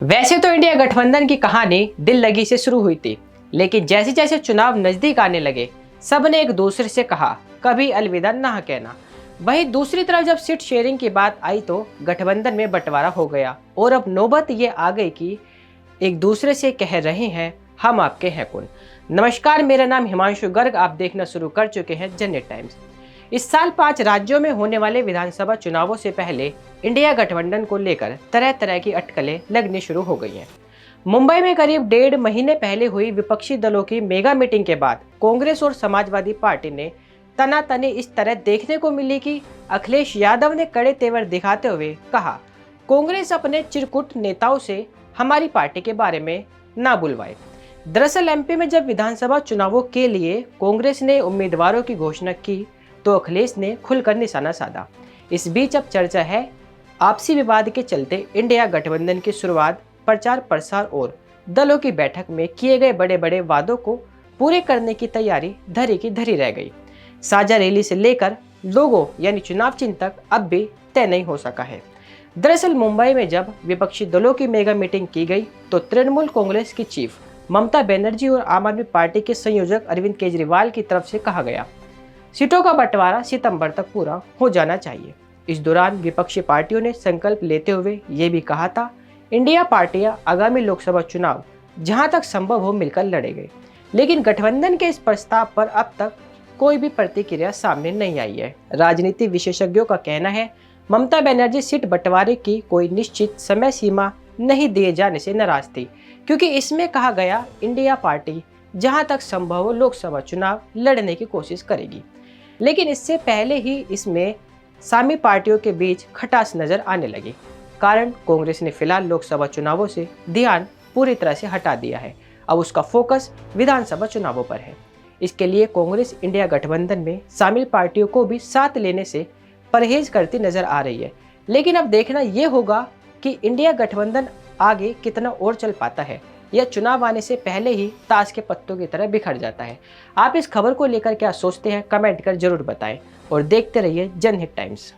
वैसे तो इंडिया गठबंधन की कहानी दिल लगी से शुरू हुई थी, लेकिन जैसे जैसे चुनाव नजदीक आने लगे सबने एक दूसरे से कहा कभी अलविदा ना कहना। वहीं दूसरी तरफ जब सीट शेयरिंग की बात आई तो गठबंधन में बंटवारा हो गया और अब नौबत ये आ गई कि एक दूसरे से कह रहे हैं हम आपके हैं कौन। नमस्कार, मेरा नाम हिमांशु गर्ग, आप देखना शुरू कर चुके हैं जनहित टाइम्स। इस साल 5 राज्यों में होने वाले विधानसभा चुनावों से पहले इंडिया गठबंधन को लेकर तरह तरह की अटकलें लगनी शुरू हो गई हैं। मुंबई में करीब 1.5 महीने पहले हुई विपक्षी दलों की मेगा मीटिंग के बाद कांग्रेस और समाजवादी पार्टी ने तनातनी इस तरह देखने को मिली कि अखिलेश यादव ने कड़े तेवर दिखाते हुए कहा, कांग्रेस अपने चिरकुट नेताओं से हमारी पार्टी के बारे में ना बुलवाए। दरअसल एमपी में जब विधानसभा चुनावों के लिए कांग्रेस ने उम्मीदवारों की घोषणा की तो अखिलेश ने खुलकर निशाना साधा। इस बीच अब चर्चा है आपसी विवाद के चलते इंडिया गठबंधन की शुरुआत प्रचार प्रसार और दलों की बैठक में किए गए बड़े बड़े वादों को पूरे करने की तैयारी धरी की धरी रह गई। साझा रैली से लेकर लोगों यानी चुनाव चिन्ह तक अब भी तय नहीं हो सका है। दरअसल मुंबई में जब विपक्षी दलों की मेगा मीटिंग की गई तो तृणमूल कांग्रेस की चीफ ममता बनर्जी और आम आदमी पार्टी के संयोजक अरविंद केजरीवाल की तरफ से कहा गया सीटों का बंटवारा सितंबर तक पूरा हो जाना चाहिए। इस दौरान विपक्षी पार्टियों ने संकल्प लेते हुए ये भी कहा था इंडिया पार्टियां आगामी लोकसभा चुनाव जहां तक संभव हो मिलकर लड़ेंगे। लेकिन गठबंधन के इस प्रस्ताव पर अब तक कोई भी प्रतिक्रिया सामने नहीं आई है। राजनीति विशेषज्ञों का कहना है ममता बनर्जी सीट बंटवारे की कोई निश्चित समय सीमा नहीं दिए जाने से नाराज थी, क्योंकि इसमें कहा गया इंडिया पार्टी जहां तक संभव हो लोकसभा चुनाव लड़ने की कोशिश करेगी। लेकिन इससे पहले ही इसमें शामिल पार्टियों के बीच खटास नजर आने लगी। कारण कांग्रेस ने फिलहाल लोकसभा चुनावों से ध्यान पूरी तरह से हटा दिया है। अब उसका फोकस विधानसभा चुनावों पर है। इसके लिए कांग्रेस इंडिया गठबंधन में शामिल पार्टियों को भी साथ लेने से परहेज करती नजर आ रही है। लेकिन अब देखना यह होगा कि इंडिया गठबंधन आगे कितना और चल पाता है या चुनाव आने से पहले ही ताश के पत्तों की तरह बिखर जाता है। आप इस खबर को लेकर क्या सोचते हैं, कमेंट कर जरूर बताएं और देखते रहिए जनहित टाइम्स।